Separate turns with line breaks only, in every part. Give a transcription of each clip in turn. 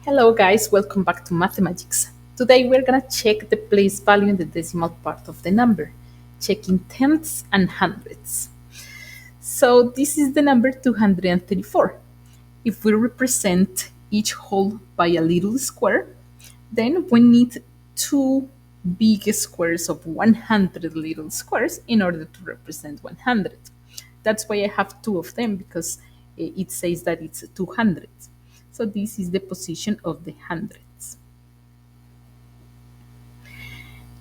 Hello guys, welcome back to Mathematics. Today we're gonna check the place value in the decimal part of the number, checking tenths and hundredths. So this is the number 234. If we represent each whole by a little square, then we need two big squares of 100 little squares in order to represent 100. That's why I have two of them because it says that it's 200. So this is the position of the hundredths.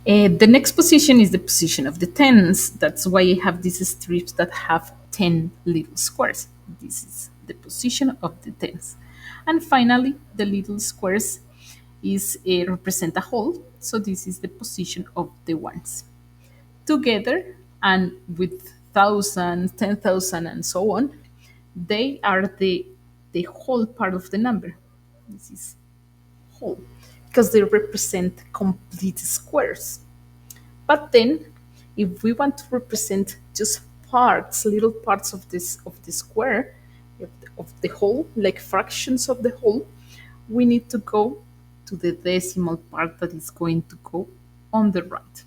The next position is the position of the tens. That's why I have these strips that have 10 little squares. This is the position of the tens. And finally, the little squares is represent a whole. So this is the position of the ones. Together and with thousands, 10,000, and so on, they are the whole part of the number. This is whole because they represent complete squares. But then, if we want to represent just parts, little parts of this of the square, of the whole, like fractions of the whole, we need to go to the decimal part that is going to go on the right.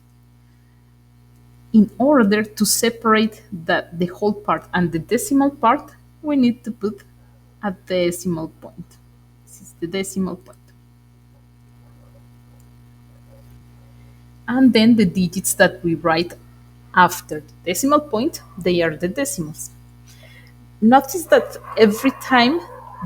In order to separate the whole part and the decimal part, we need to put a decimal point. This is the decimal point. And then the digits that we write after the decimal point, they are the decimals. Notice that every time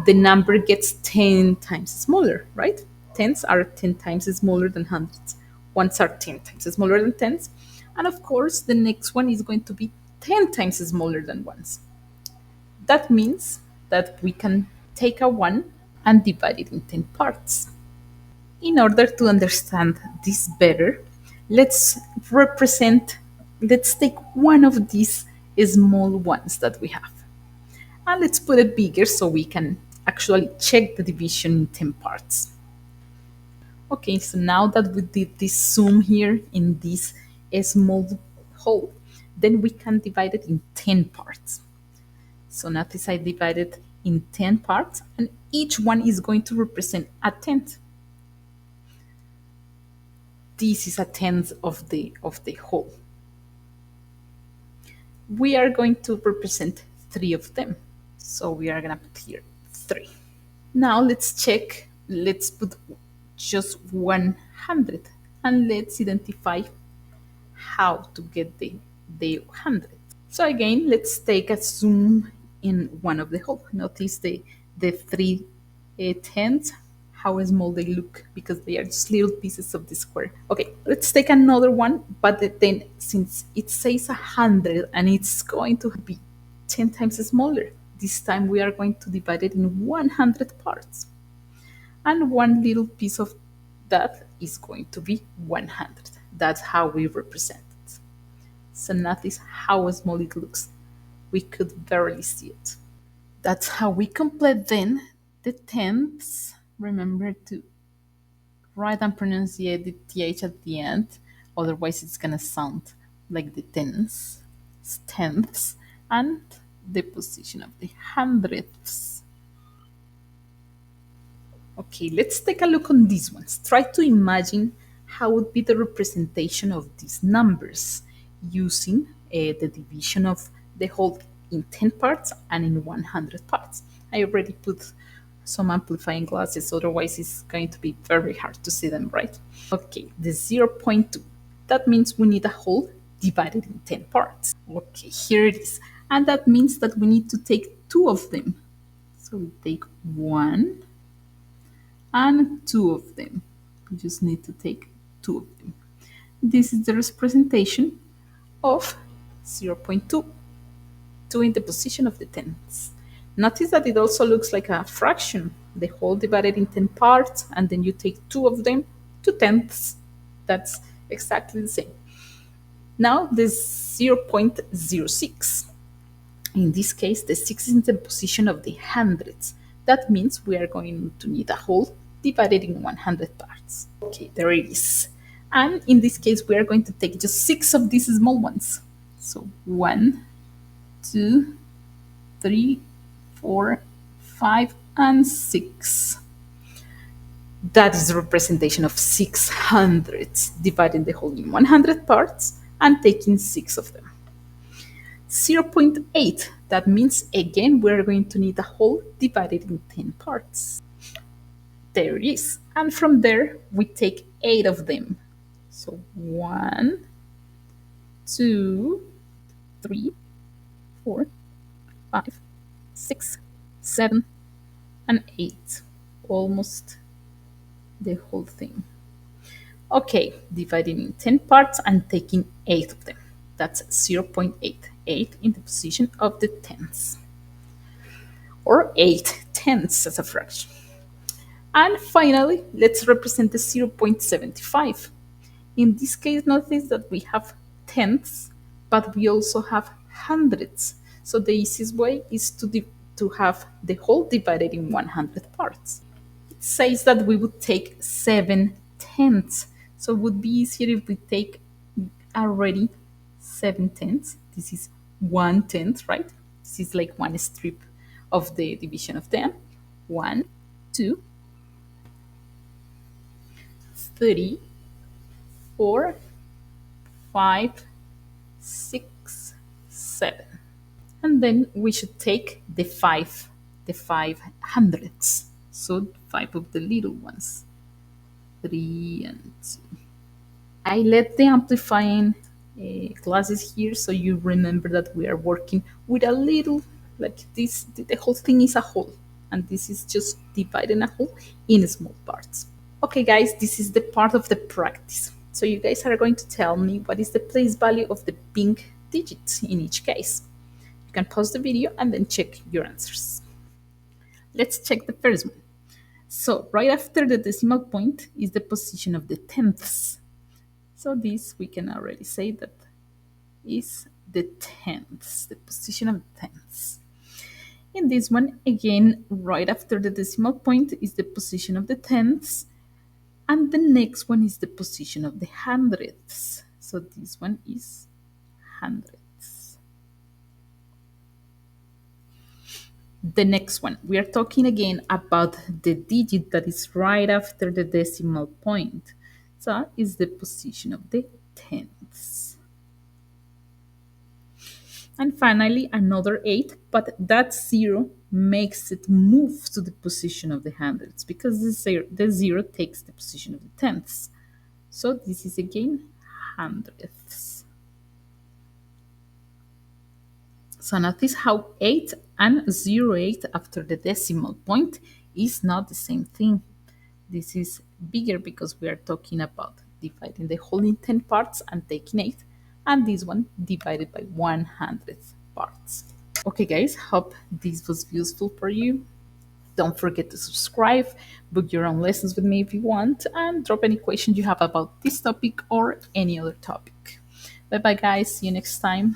the number gets 10 times smaller, right? Tens are 10 times smaller than hundreds. Ones are 10 times smaller than tens. And of course, the next one is going to be 10 times smaller than ones. That means that we can take a 1 and divide it in 10 parts. In order to understand this better, let's let's take one of these small ones that we have. And let's put it bigger so we can actually check the division in 10 parts. Okay, so now that we did this zoom here in this small hole, then we can divide it in 10 parts. So notice I divided in 10 parts, and each one is going to represent a tenth. This is a tenth of the whole. We are going to represent three of them. So we are gonna put here 3. Now let's check, let's put just 100 and let's identify how to get the 100. So again, let's take a zoom in one of the whole. Notice the three tenths, how small they look because they are just little pieces of the square. Okay, let's take another one, but then since it says 100 and it's going to be 10 times smaller, this time we are going to divide it in 100 parts. And one little piece of that is going to be 100. That's how we represent it. So notice how small it looks. We could barely see it. That's how we complete then the tenths. Remember to write and pronounce the th at the end, otherwise it's gonna sound like the tenths, and the position of the hundredths. Okay, let's take a look on these ones. Try to imagine how would be the representation of these numbers using the division of the whole in 10 parts and in 100 parts. I already put some amplifying glasses, otherwise it's going to be very hard to see them, right? Okay, the 0.2. That means we need a whole divided in 10 parts. Okay, here it is. And that means that we need to take two of them. So we take one and two of them. We just need to take two of them. This is the representation of 0.2, 2 in the position of the tenths. Notice that it also looks like a fraction, the whole divided in 10 parts, and then you take two of them, 2 tenths. That's exactly the same. Now the 0.06. In this case, the 6 is in the position of the hundredths. That means we are going to need a whole divided in 100 parts. Okay, there it is. And in this case, we are going to take just 6 of these small ones. So 1, 2, 3, 4, 5, and 6. That is the representation of 600ths, dividing the whole in 100 parts and taking 6 of them. 0.8, that means again we're going to need a whole divided in 10 parts. There it is. And from there, we take 8 of them. So 1, 2, 3, 4, 5, 6, 7, and 8. Almost the whole thing. Okay, dividing in 10 parts and taking 8 of them. That's 0.8. 8 in the position of the tenths. Or 8 tenths as a fraction. And finally, let's represent the 0.75. In this case, notice that we have tenths, but we also have hundredths. So the easiest way is to have the whole divided in 100 parts. It says that we would take 7 tenths. So it would be easier if we take already 7 tenths. This is 1/10, right? This is like one strip of the division of 10. 1, 2, 3, 4, 5, 6, 7. And then we should take the 5 hundredths. So 5 of the little ones. 3 and 2. I let the amplifying classes here so you remember that we are working with a little, like this, the whole thing is a whole. And this is just dividing a whole in small parts. Okay, guys, this is the part of the practice. So you guys are going to tell me what is the place value of the pink digits in each case. You can pause the video and then check your answers. Let's check the first one. So right after the decimal point is the position of the tenths. So this we can already say that is the tenths, the position of the tenths. In this one, again, right after the decimal point is the position of the tenths. And the next one is the position of the hundredths. So this one is hundredths. The next one, we are talking again about the digit that is right after the decimal point. So is the position of the tenths. And finally, another 8, but that 0 makes it move to the position of the hundredths because the 0 takes the position of the tenths. So this is again hundredths. So notice how 8 and 0.8 after the decimal point is not the same thing. This is bigger because we are talking about dividing the whole in 10 parts and taking 8, and this one divided by 100 parts. Okay guys, hope this was useful for you. Don't forget to subscribe, book your own lessons with me if you want, and drop any questions you have about this topic or any other topic. Bye bye guys, see you next time.